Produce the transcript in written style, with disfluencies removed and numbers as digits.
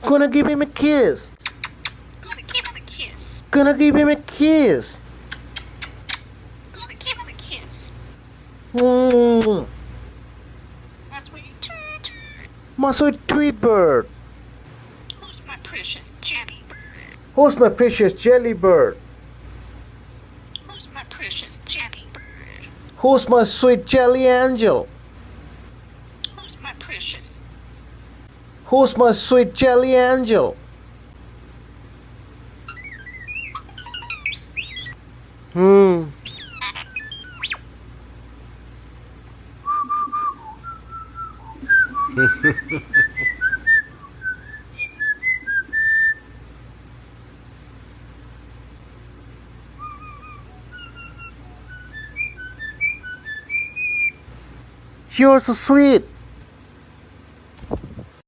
Gonna give him a kiss. Gonna give him a kiss. Gonna give him a kiss. Gonna give him a kiss. Mm. That's what you toot. My sweet tweet bird. Who's my precious jelly bird? Who's my precious jelly bird? Who's my precious jelly bird? Who's my sweet jelly angel? Who's my precious? Who's my sweet jelly angel? Hmm. You're so sweet.